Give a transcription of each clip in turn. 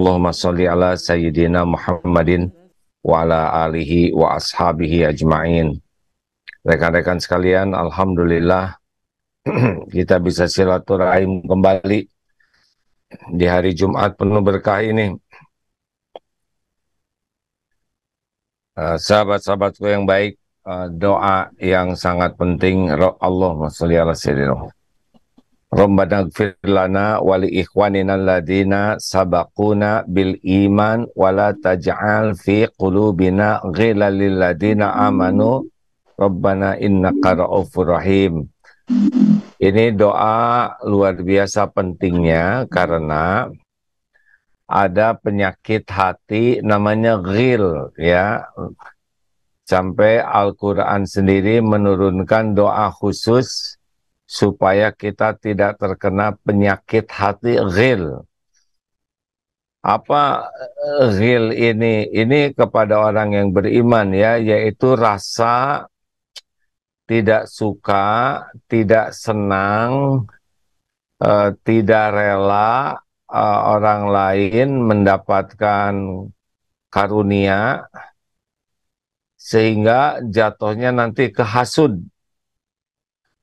Allahumma sholli ala sayyidina Muhammadin wa ala alihi wa ashabihi ajma'in. Rekan-rekan sekalian, alhamdulillah kita bisa silaturahim kembali di hari Jumat penuh berkah ini. Sahabat-sahabatku yang baik, doa yang sangat penting. Allahumma sholli ala sayyidina Rabbana ighfir lana wa li ikhwanina alladhina sabaquna bil iman wa la taj'al fi qulubina ghillan lil ladzina amanu Rabbana innaka ra'ufur rahim. Ini doa luar biasa pentingnya karena ada penyakit hati namanya ghil, ya. Sampai Al-Quran sendiri menurunkan doa khusus supaya kita tidak terkena penyakit hati ghil. Apa ghil ini? Ini kepada orang yang beriman, ya, yaitu rasa tidak suka, tidak senang, tidak rela orang lain mendapatkan karunia, sehingga jatuhnya nanti kehasud,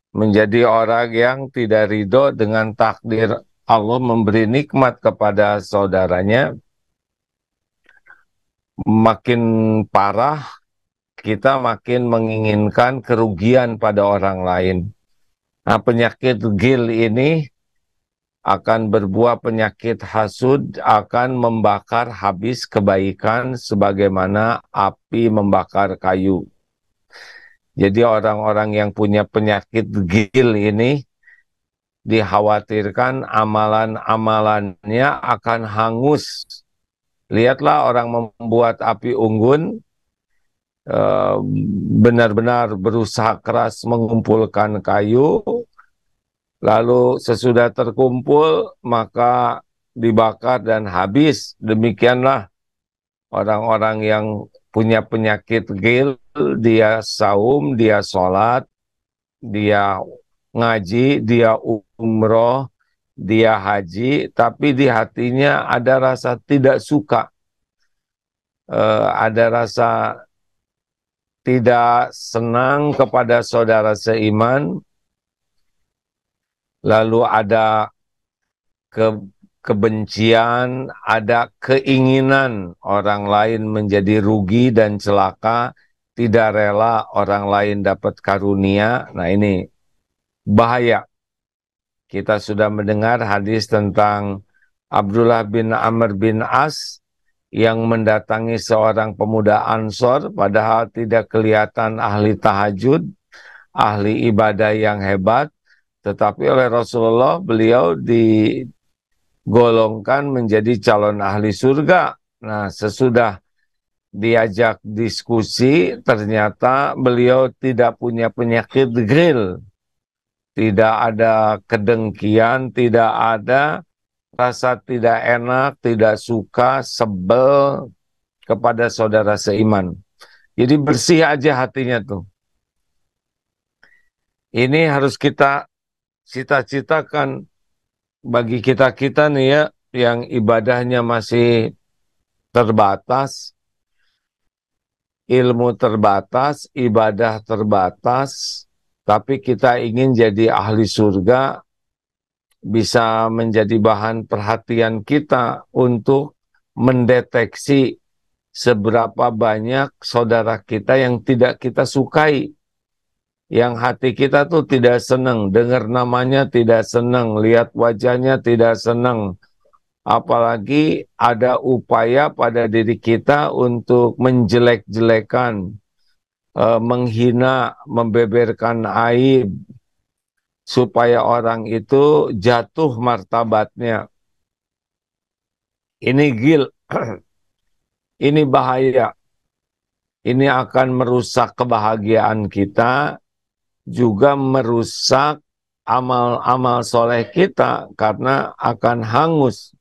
menjadi orang yang tidak ridho dengan takdir Allah memberi nikmat kepada saudaranya. Makin parah, kita makin menginginkan kerugian pada orang lain. Nah, penyakit ghil ini akan berbuah penyakit hasud, akan membakar habis kebaikan sebagaimana api membakar kayu. Jadi orang-orang yang punya penyakit ghil ini dikhawatirkan amalan-amalannya akan hangus. Lihatlah orang membuat api unggun, benar-benar berusaha keras mengumpulkan kayu, lalu sesudah terkumpul maka dibakar dan habis. Demikianlah orang-orang yang punya penyakit ghil, dia saum, dia sholat, dia ngaji, dia umroh, dia haji, tapi di hatinya ada rasa tidak suka, ada rasa tidak senang kepada saudara seiman, lalu ada kebencian, ada keinginan orang lain menjadi rugi dan celaka, tidak rela orang lain dapat karunia. Nah, ini bahaya. Kita sudah mendengar hadis tentang Abdullah bin Amr bin As yang mendatangi seorang pemuda Ansor, padahal tidak kelihatan ahli tahajud, ahli ibadah yang hebat, tetapi oleh Rasulullah beliau digolongkan menjadi calon ahli surga. Nah, sesudah diajak diskusi, ternyata beliau tidak punya penyakit ghil, tidak ada kedengkian, tidak ada rasa tidak enak, tidak suka, sebel kepada saudara seiman. Jadi bersih aja hatinya tuh. Ini harus kita cita-citakan bagi kita-kita nih, ya, yang ibadahnya masih terbatas, ilmu terbatas, ibadah terbatas, tapi kita ingin jadi ahli surga, bisa menjadi bahan perhatian kita untuk mendeteksi seberapa banyak saudara kita yang tidak kita sukai, yang hati kita tuh tidak senang, dengar namanya tidak senang, lihat wajahnya tidak senang, apalagi ada upaya pada diri kita untuk menjelek-jelekan, menghina, membeberkan aib, supaya orang itu jatuh martabatnya. Ini ghil, ini bahaya. Ini akan merusak kebahagiaan kita, juga merusak amal-amal soleh kita karena akan hangus.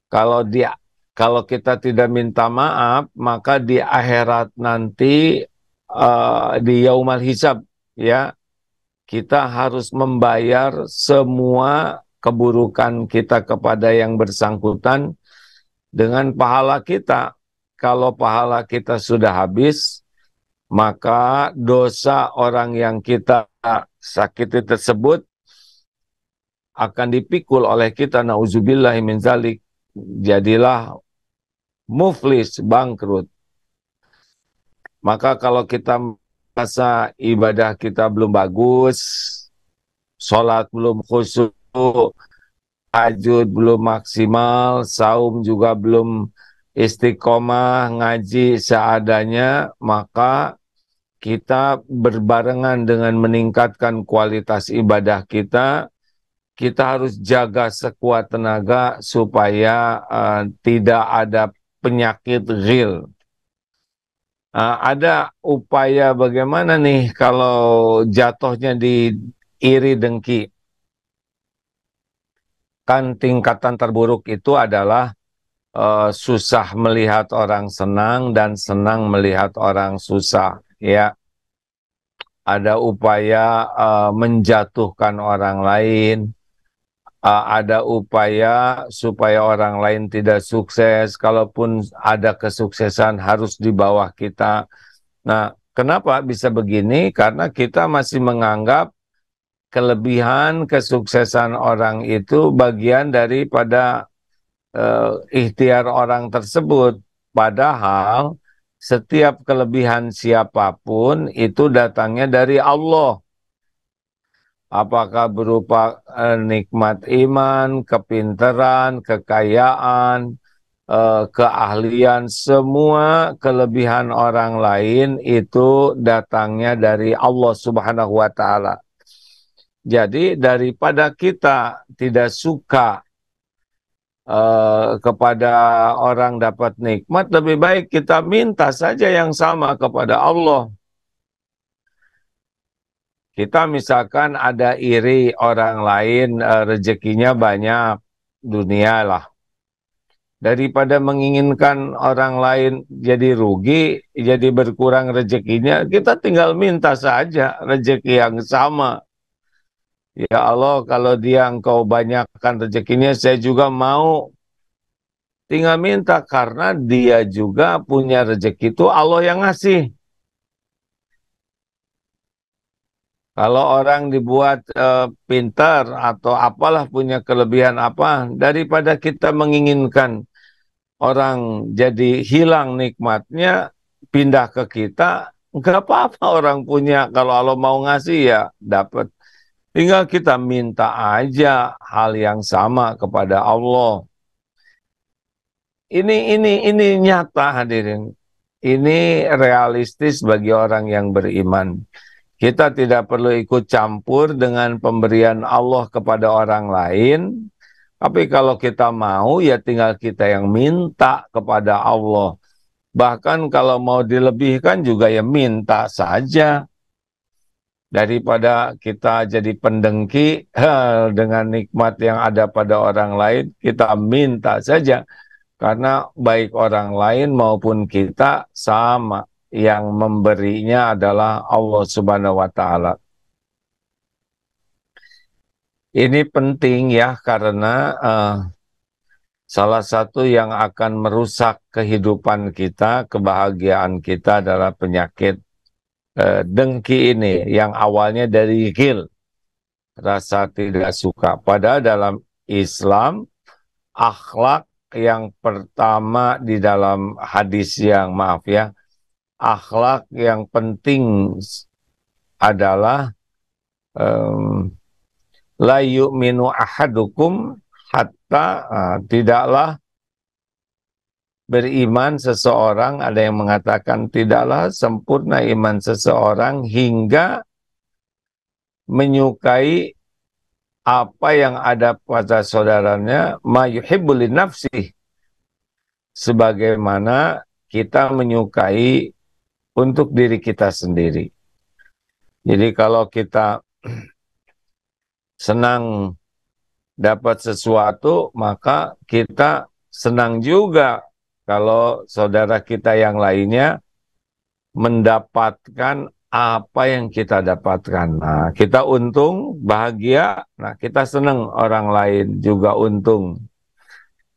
Kalau kita tidak minta maaf, maka di akhirat nanti, di yaumal hisab, ya, kita harus membayar semua keburukan kita kepada yang bersangkutan dengan pahala kita. Kalau pahala kita sudah habis, maka dosa orang yang kita sakiti tersebut akan dipikul oleh kita, nauzubillahi min zalik. Jadilah muflis, bangkrut. Maka kalau kita merasa ibadah kita belum bagus, sholat belum khusyuk, tahajud belum maksimal, saum juga belum istiqomah, ngaji seadanya, maka kita berbarengan dengan meningkatkan kualitas ibadah kita harus jaga sekuat tenaga supaya tidak ada penyakit ghil. Ada upaya bagaimana nih kalau jatuhnya di iri dengki? Kan tingkatan terburuk itu adalah susah melihat orang senang dan senang melihat orang susah. Ya, ada upaya menjatuhkan orang lain. Ada upaya supaya orang lain tidak sukses, kalaupun ada kesuksesan harus di bawah kita. Nah, kenapa bisa begini? Karena kita masih menganggap kelebihan kesuksesan orang itu bagian daripada ikhtiar orang tersebut. Padahal setiap kelebihan siapapun itu datangnya dari Allah. Apakah berupa nikmat iman, kepintaran, kekayaan, keahlian, semua kelebihan orang lain itu datangnya dari Allah Subhanahu wa Ta'ala. Jadi daripada kita tidak suka kepada orang dapat nikmat, lebih baik kita minta saja yang sama kepada Allah. Kita misalkan ada iri orang lain rezekinya banyak, dunia lah. Daripada menginginkan orang lain jadi rugi, jadi berkurang rezekinya, kita tinggal minta saja rezeki yang sama. Ya Allah, kalau dia engkau banyakkan rezekinya, saya juga mau. Tinggal minta, karena dia juga punya rezeki itu Allah yang ngasih. Kalau orang dibuat pintar atau apalah, punya kelebihan apa, daripada kita menginginkan orang jadi hilang nikmatnya, pindah ke kita, nggak apa-apa orang punya. Kalau Allah mau ngasih ya dapat. Tinggal kita minta aja hal yang sama kepada Allah. Ini nyata hadirin. Ini realistis bagi orang yang beriman. Kita tidak perlu ikut campur dengan pemberian Allah kepada orang lain. Tapi kalau kita mau, ya tinggal kita yang minta kepada Allah. Bahkan kalau mau dilebihkan juga ya minta saja. Daripada kita jadi pendengki dengan nikmat yang ada pada orang lain, kita minta saja. Karena baik orang lain maupun kita sama. Yang memberinya adalah Allah Subhanahu wa Ta'ala. Ini penting ya, karena salah satu yang akan merusak kehidupan kita, kebahagiaan kita adalah penyakit dengki ini, yang awalnya dari ghil, rasa tidak suka. Padahal dalam Islam, akhlak yang pertama di dalam hadis yang, maaf ya, akhlak yang penting adalah la yu'minu ahadukum hatta, tidaklah beriman seseorang, ada yang mengatakan tidaklah sempurna iman seseorang hingga menyukai apa yang ada pada saudaranya, ma yuhibbu li nafsih, sebagaimana kita menyukai untuk diri kita sendiri. Jadi kalau kita senang dapat sesuatu, maka kita senang juga kalau saudara kita yang lainnya mendapatkan apa yang kita dapatkan. Nah, kita untung, bahagia, nah kita senang orang lain juga untung.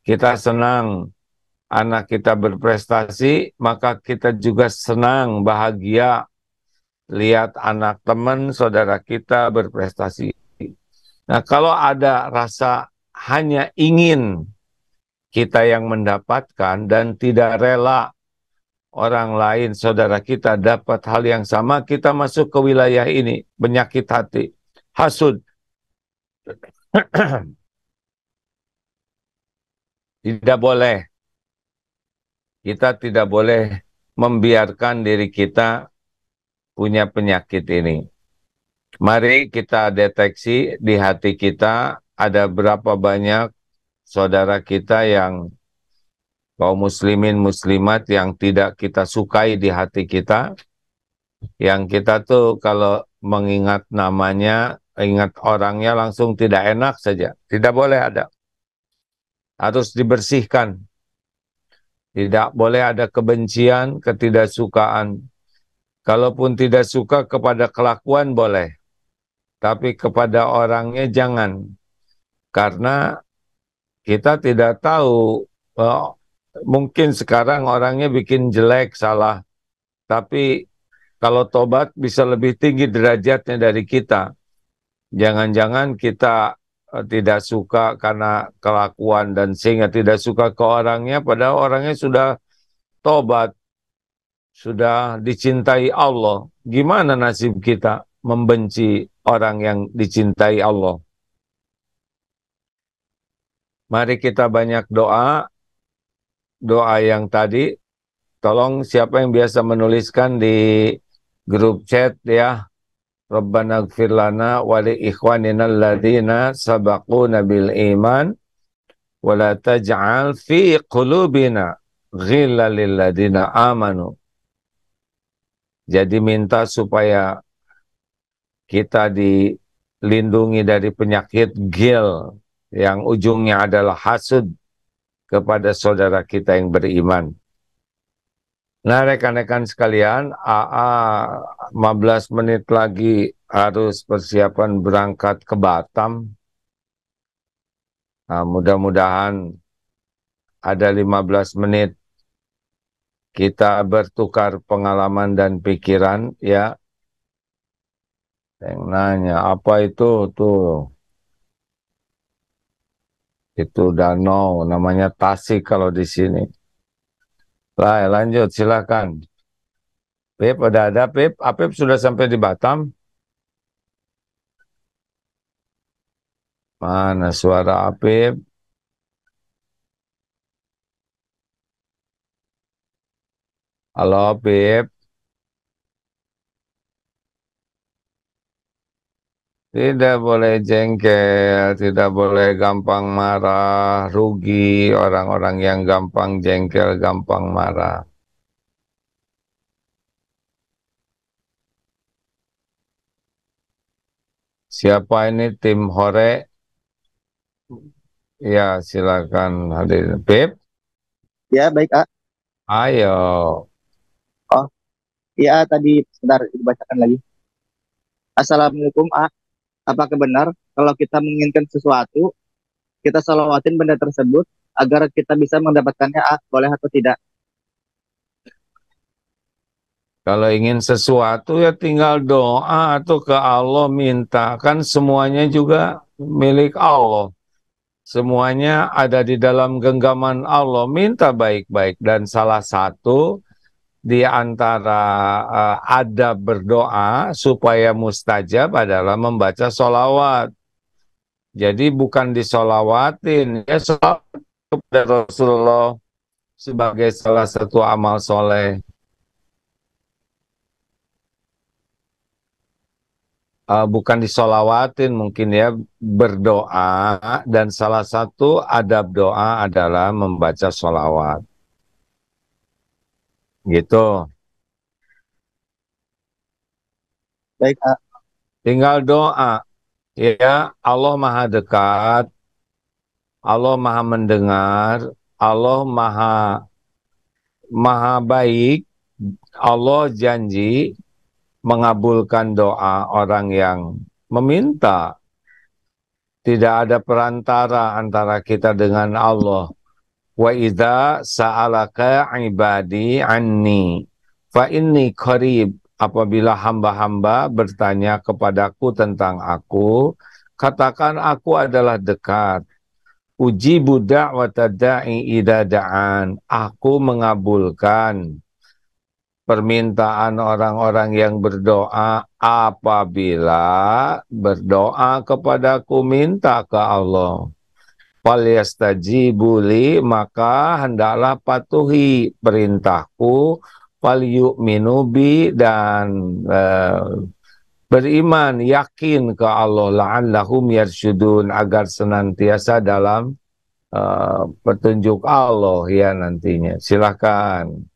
Kita senang anak kita berprestasi, maka kita juga senang, bahagia lihat anak teman, saudara kita berprestasi. Nah, kalau ada rasa hanya ingin kita yang mendapatkan dan tidak rela orang lain, saudara kita dapat hal yang sama, kita masuk ke wilayah ini, penyakit hati, hasud. Tidak boleh. Kita tidak boleh membiarkan diri kita punya penyakit ini. Mari kita deteksi di hati kita ada berapa banyak saudara kita yang kaum muslimin muslimat yang tidak kita sukai di hati kita. Yang kita tuh kalau mengingat namanya, ingat orangnya langsung tidak enak saja. Tidak boleh ada. Harus dibersihkan. Tidak boleh ada kebencian, ketidaksukaan. Kalaupun tidak suka kepada kelakuan boleh, tapi kepada orangnya jangan. Karena kita tidak tahu, mungkin sekarang orangnya bikin jelek, salah. Tapi kalau tobat bisa lebih tinggi derajatnya dari kita. Jangan-jangan kita tidak suka karena kelakuan dan sehingga tidak suka ke orangnya, padahal orangnya sudah tobat, sudah dicintai Allah. Gimana nasib kita membenci orang yang dicintai Allah? Mari kita banyak doa, doa yang tadi. Tolong siapa yang biasa menuliskan di grup chat ya. Rabbana ighfir lana wa li ikhwanina alladhina sabaquna bil iman wa la taj'al fi qulubina ghillan lil ladina amanu. Jadi minta supaya kita dilindungi dari penyakit ghil yang ujungnya adalah hasud kepada saudara kita yang beriman. Nah, rekan-rekan sekalian, AA 15 menit lagi harus persiapan berangkat ke Batam. Nah, mudah-mudahan ada 15 menit kita bertukar pengalaman dan pikiran ya. Yang nanya, apa itu tuh? Itu danau, namanya Tasik kalau di sini. Lanjut, silakan. Pip, ada Pip? Apip sudah sampai di Batam? Mana suara Apip? Halo, Pip. Tidak boleh jengkel, tidak boleh gampang marah, rugi orang-orang yang gampang jengkel, gampang marah. Siapa ini tim Hore? Ya, silakan hadir. Pip, Ya, baik, A. ayo. Oh, iya, A, tadi sebentar dibacakan lagi. Assalamualaikum, A. Apakah benar kalau kita menginginkan sesuatu, kita salawatin benda tersebut agar kita bisa mendapatkannya, A? Boleh atau tidak? Kalau ingin sesuatu ya tinggal doa atau ke Allah minta. Kan semuanya juga milik Allah. Semuanya ada di dalam genggaman Allah. Minta baik-baik. Dan salah satu di antara adab berdoa supaya mustajab adalah membaca sholawat. Jadi bukan disolawatin. Ya sholawat kepada Rasulullah sebagai salah satu amal soleh. Bukan disolawatin mungkin ya, berdoa, dan salah satu adab doa adalah membaca sholawat gitu. Baik, A. Tinggal doa ya. Allah maha dekat, Allah maha mendengar, Allah maha baik. Allah janji mengabulkan doa orang yang meminta. Tidak ada perantara antara kita dengan Allah. Wa idza sa'alaka ibadi anni fa inni qarib. Apabila hamba-hamba bertanya kepadaku tentang aku, katakan aku adalah dekat. Ujibu da'wata da'i idza da'an. Aku mengabulkan permintaan orang-orang yang berdoa apabila berdoa kepadaku, minta ke Allah. Falyastajibu li, maka hendaklah patuhi perintahku, falyu'minu bi, dan beriman, yakin ke Allah, la'allahum yarsyudun, agar senantiasa dalam petunjuk Allah ya nantinya. Silakan.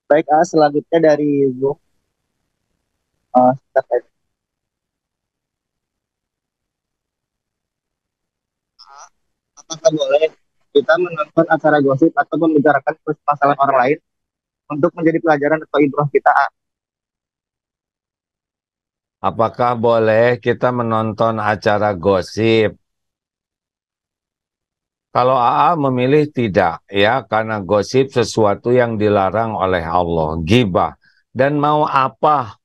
Baik, selanjutnya dari Zoom. Sebentar, apakah boleh kita menonton acara gosip atau membicarakan permasalahan orang lain untuk menjadi pelajaran atau ibrah kita? Apakah boleh kita menonton acara gosip? Kalau AA memilih tidak, ya, karena gosip sesuatu yang dilarang oleh Allah, ghibah. Dan mau apa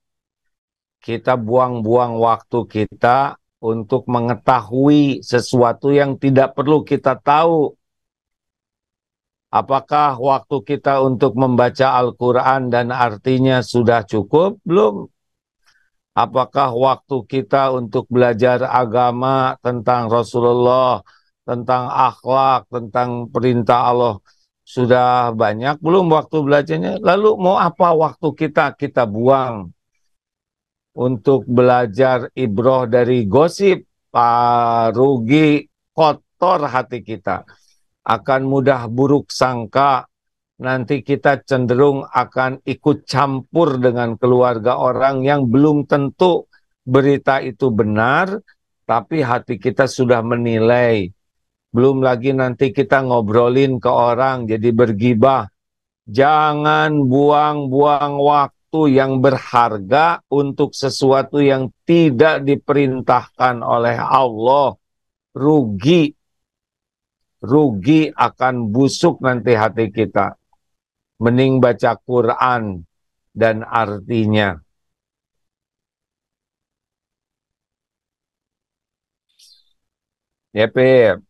kita buang-buang waktu kita untuk mengetahui sesuatu yang tidak perlu kita tahu? Apakah waktu kita untuk membaca Al-Quran dan artinya sudah cukup? Belum. Apakah waktu kita untuk belajar agama tentang Rasulullah, tentang akhlak, tentang perintah Allah sudah banyak? Belum waktu belajarnya. Lalu mau apa waktu kita buang untuk belajar ibroh dari gosip? Rugi, kotor hati kita. Akan mudah buruk sangka, nanti kita cenderung akan ikut campur dengan keluarga orang yang belum tentu berita itu benar, tapi hati kita sudah menilai. Belum lagi nanti kita ngobrolin ke orang, jadi bergibah. Jangan buang-buang waktu yang berharga untuk sesuatu yang tidak diperintahkan oleh Allah. Rugi, rugi, akan busuk nanti hati kita. Mending baca Quran dan artinya. Ya, Pep.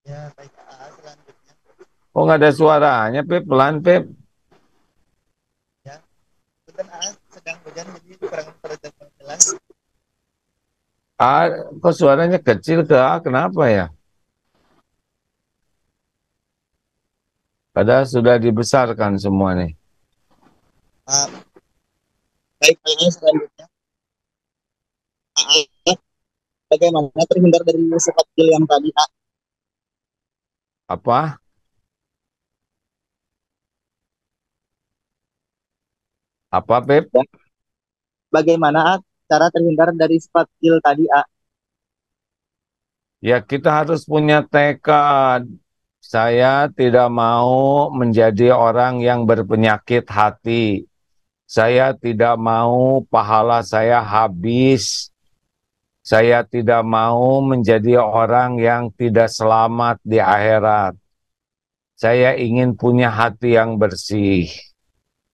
Ya, baik. Selanjutnya. Oh, nggak ada suaranya, Pep. Pelan, Pep. Ya, kemudian sedang hujan jadi kurang terdengar jelas. Kok suaranya kecil ke A? Kenapa ya? Padahal sudah dibesarkan semua nih. Baik, selanjutnya. Bagaimana terhindar dari sifat kecil yang tadi? Apa? Apa, Pep? Ya. Bagaimana cara terhindar dari sifat kecil tadi? Ya, kita harus punya tekad. Saya tidak mau menjadi orang yang berpenyakit hati. Saya tidak mau pahala saya habis. Saya tidak mau menjadi orang yang tidak selamat di akhirat. Saya ingin punya hati yang bersih.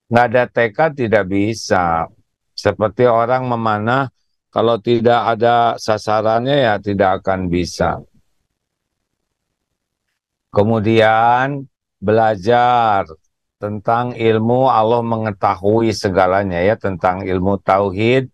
Nggak ada tekad tidak bisa. Seperti orang memanah, kalau tidak ada sasarannya ya tidak akan bisa. Kemudian belajar tentang ilmu, Allah mengetahui segalanya ya, tentang ilmu tauhid,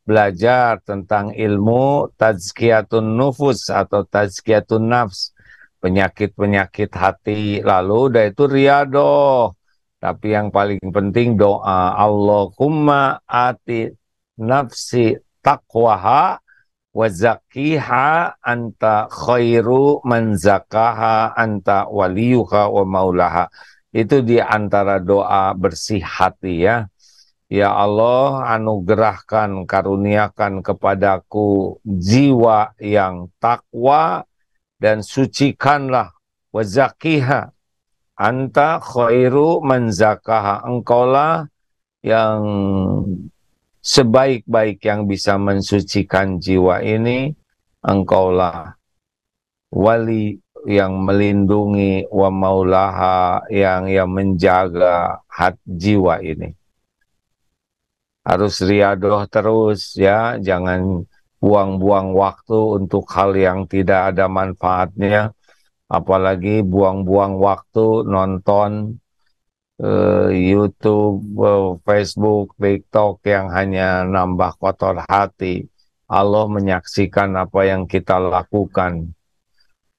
belajar tentang ilmu tazkiyatun nufus atau tazkiyatun nafs, penyakit-penyakit hati, lalu udah itu riadoh. Tapi yang paling penting doa, Allahumma ati nafsi taqwaha wa zakiha anta khairu man zakaha anta waliyuha wa maulaha. Itu di antara doa bersih hati ya. Ya Allah, anugerahkan, karuniakan kepadaku jiwa yang takwa dan sucikanlah wa zakkiha anta khairu man zakaha, engkaulah yang sebaik-baik yang bisa mensucikan jiwa ini, engkaulah wali yang melindungi, wa maulaha yang menjaga jiwa ini. Harus riadoh terus ya, jangan buang-buang waktu untuk hal yang tidak ada manfaatnya, apalagi buang-buang waktu nonton YouTube, Facebook, TikTok yang hanya nambah kotor hati. Allah menyaksikan apa yang kita lakukan.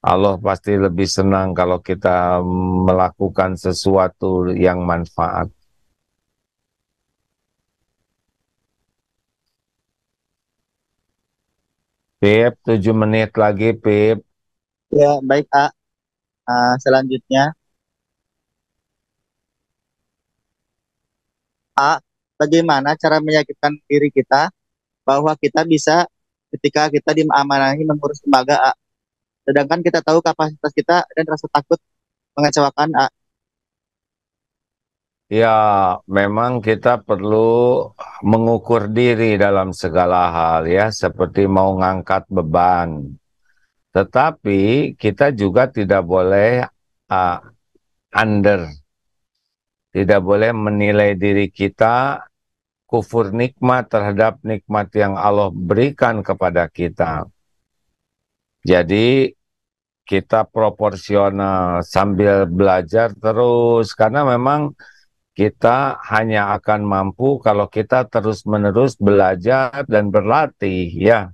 Allah pasti lebih senang kalau kita melakukan sesuatu yang manfaat. Pip, 7 menit lagi, Pip. Ya, baik, A. Selanjutnya, A. Bagaimana cara meyakinkan diri kita bahwa kita bisa ketika kita diamanahi mengurus lembaga, A. Sedangkan kita tahu kapasitas kita dan rasa takut mengecewakan, A. Ya, memang kita perlu mengukur diri dalam segala hal ya, seperti mau ngangkat beban. Tetapi kita juga tidak boleh uh, under, tidak boleh menilai diri kita kufur nikmat terhadap nikmat yang Allah berikan kepada kita. Jadi kita proporsional sambil belajar terus, karena memang kita hanya akan mampu kalau kita terus-menerus belajar dan berlatih ya.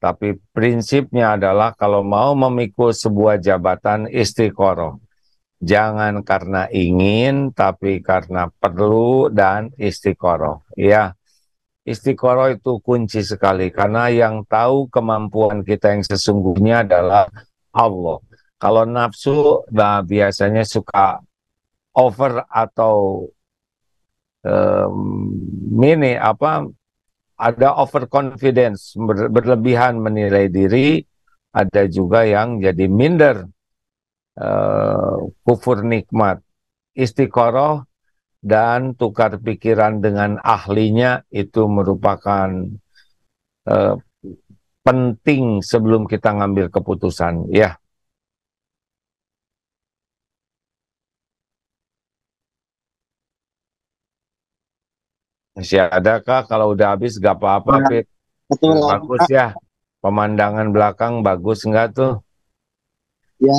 Tapi prinsipnya adalah kalau mau memikul sebuah jabatan, istiqoroh. Jangan karena ingin, tapi karena perlu dan istiqoroh. Ya, istiqoroh itu kunci sekali, karena yang tahu kemampuan kita yang sesungguhnya adalah Allah. Kalau nafsu, nah biasanya suka over atau mini apa, ada overconfidence, berlebihan menilai diri, ada juga yang jadi minder, kufur nikmat. Istiqoroh dan tukar pikiran dengan ahlinya itu merupakan uh, penting sebelum kita ngambil keputusan. Ya, masih ada kah? Kalau udah habis gak apa-apa, Ya, Pip. betul, Bagus A. ya. Pemandangan belakang bagus nggak tuh? Ya,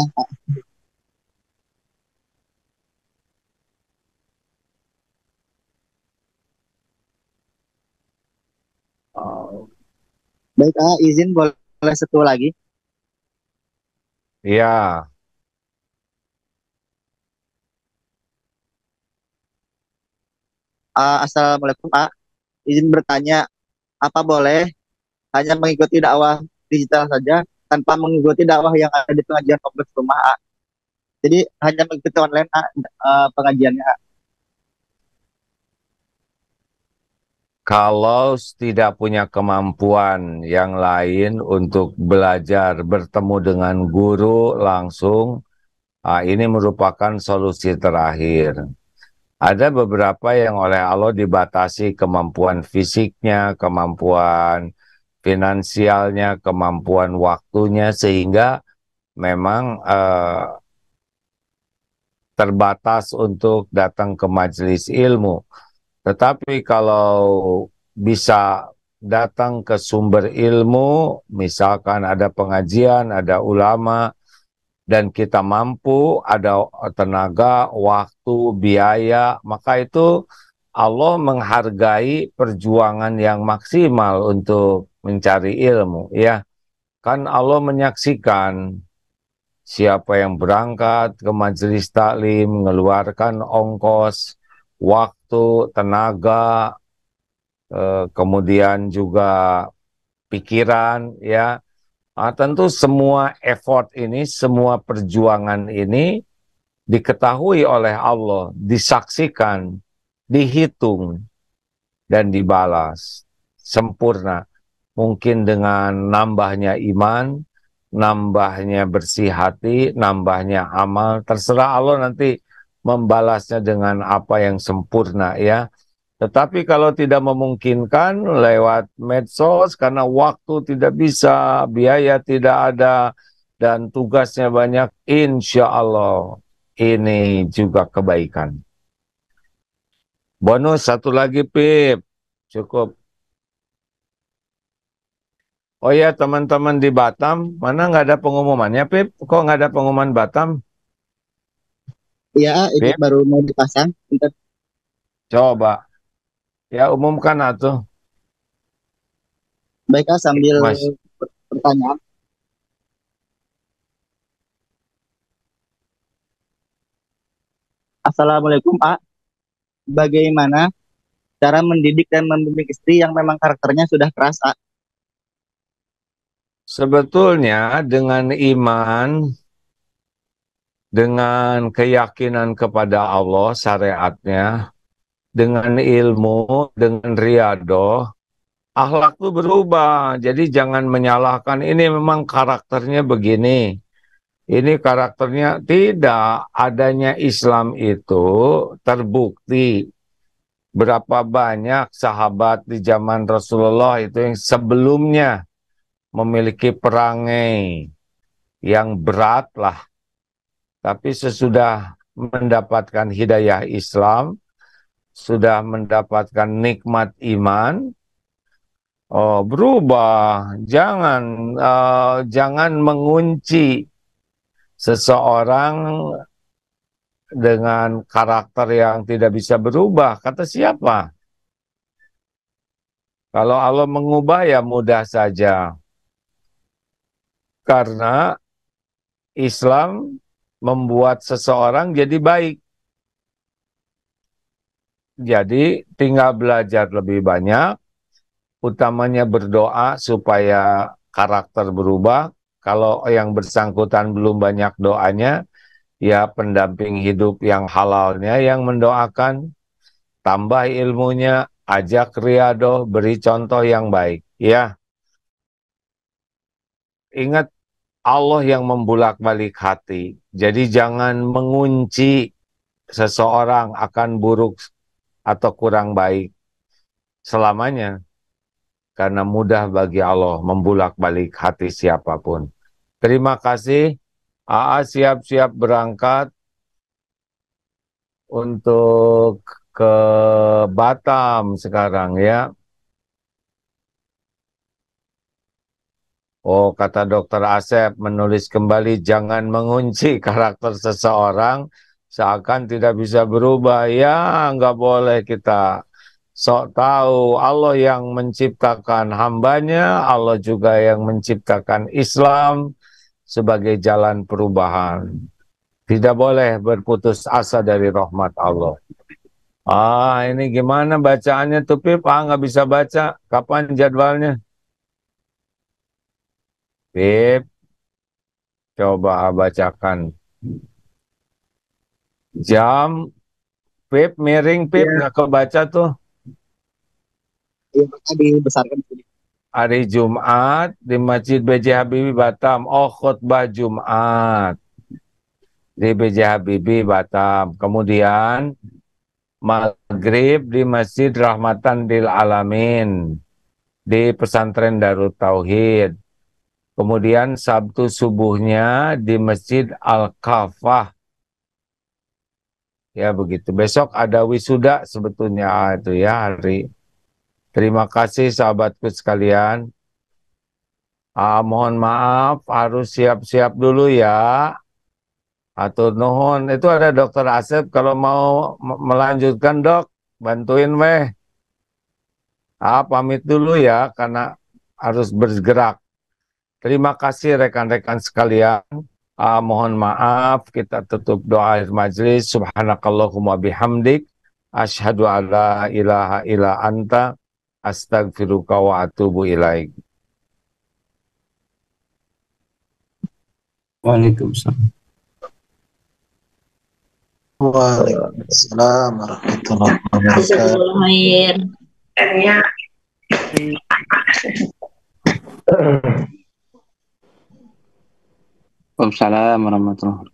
Oh. baik, A. Izin boleh satu lagi. Ya, Assalamualaikum, A. Izin bertanya, apa boleh hanya mengikuti dakwah digital saja tanpa mengikuti dakwah yang ada di pengajian kompleks rumah, A? Jadi hanya mengikuti online, A, pengajiannya, A. kalau tidak punya kemampuan yang lain untuk belajar bertemu dengan guru langsung, ini merupakan solusi terakhir. Ada beberapa yang oleh Allah dibatasi kemampuan fisiknya, kemampuan finansialnya, kemampuan waktunya, sehingga memang terbatas untuk datang ke majelis ilmu. Tetapi kalau bisa datang ke sumber ilmu, misalkan ada pengajian, ada ulama, dan kita mampu, ada tenaga, waktu, biaya, maka itu Allah menghargai perjuangan yang maksimal untuk mencari ilmu. Ya, kan Allah menyaksikan siapa yang berangkat ke majelis taklim, mengeluarkan ongkos, waktu, tenaga, kemudian juga pikiran, ya. Tentu semua effort ini, semua perjuangan ini diketahui oleh Allah, disaksikan, dihitung, dan dibalas sempurna. Mungkin dengan nambahnya iman, nambahnya bersih hati, nambahnya amal. Terserah Allah nanti membalasnya dengan apa yang sempurna ya. Tetapi kalau tidak memungkinkan lewat medsos karena waktu tidak bisa, biaya tidak ada, dan tugasnya banyak, insya Allah ini juga kebaikan. Bonus satu lagi, Pip. Cukup. Oh ya, teman-teman di Batam, mana nggak ada pengumumannya, Pip? Kok nggak ada pengumuman Batam? Iya, ini Pip, baru mau dipasang. Bentar. coba. Ya, umumkan atuh. Baik, sambil Mas, pertanyaan. Assalamualaikum, A. Bagaimana cara mendidik dan membimbing istri yang memang karakternya sudah keras, A? sebetulnya dengan iman, dengan keyakinan kepada Allah, syariatnya, dengan ilmu, dengan riadoh, akhlak itu berubah. Jadi jangan menyalahkan ini memang karakternya begini. Ini karakternya tidak. Adanya Islam itu terbukti berapa banyak sahabat di zaman Rasulullah itu yang sebelumnya memiliki perangai yang berat lah. Tapi sesudah mendapatkan hidayah Islam, sudah mendapatkan nikmat iman, oh berubah. Jangan mengunci seseorang dengan karakter yang tidak bisa berubah. Kata siapa? Kalau Allah mengubah ya mudah saja. Karena Islam membuat seseorang jadi baik. Jadi tinggal belajar lebih banyak, utamanya berdoa supaya karakter berubah. Kalau yang bersangkutan belum banyak doanya, ya pendamping hidup yang halalnya yang mendoakan, tambah ilmunya, ajak riadoh, beri contoh yang baik. Ya, ingat Allah yang membulak-balik hati. Jadi jangan mengunci seseorang akan buruk atau kurang baik selamanya. Karena mudah bagi Allah membulak-balik hati siapapun. Terima kasih. AA siap-siap berangkat untuk ke Batam sekarang ya. Oh, kata Dokter Asep, menulis kembali jangan mengunci karakter seseorang seakan tidak bisa berubah. Ya, nggak boleh kita sok tahu. Allah yang menciptakan hambanya, Allah juga yang menciptakan Islam sebagai jalan perubahan. Tidak boleh berputus asa dari rahmat Allah. Ah, ini gimana bacaannya tuh, Pip? Ah, nggak bisa baca. Kapan jadwalnya? Pip, coba bacakan. Jam, Pip, miring, Pip, Iya, nggak kebaca tuh. iya, maka dibesarkan sedikit. Hari Jumat di Masjid B.J. Habibie Batam. Oh, khutbah Jumat di B.J. Habibie Batam. Kemudian Maghrib di Masjid Rahmatan Lil Alamin di Pesantren Darut Tauhid. Kemudian Sabtu subuhnya di Masjid Al-Kafah. Ya begitu. Besok ada wisuda sebetulnya itu ya hari. Terima kasih sahabatku sekalian. Mohon maaf harus siap-siap dulu ya. Atur nuhun. Itu ada Dokter Asep kalau mau melanjutkan dok, bantuin weh. Pamit dulu ya karena harus bergerak. Terima kasih rekan-rekan sekalian. Mohon maaf, kita tutup doa akhir majlis. Subhanakallahumma bihamdik. Asyhadu alla ilaha illa anta. Astagfiruka wa atubu ilaik. Waalaikumsalam. Waalaikumsalam warahmatullahi wabarakatuh. Bismillahirrahmanirrahim. Waalaikumsalam warahmatullahi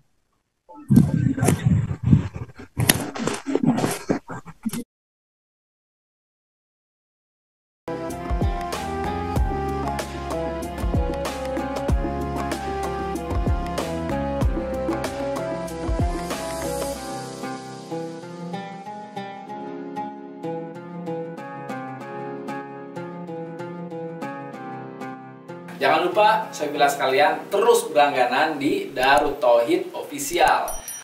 Jangan lupa, saya bilang sekalian, terus berlangganan di Darut Tauhid Official.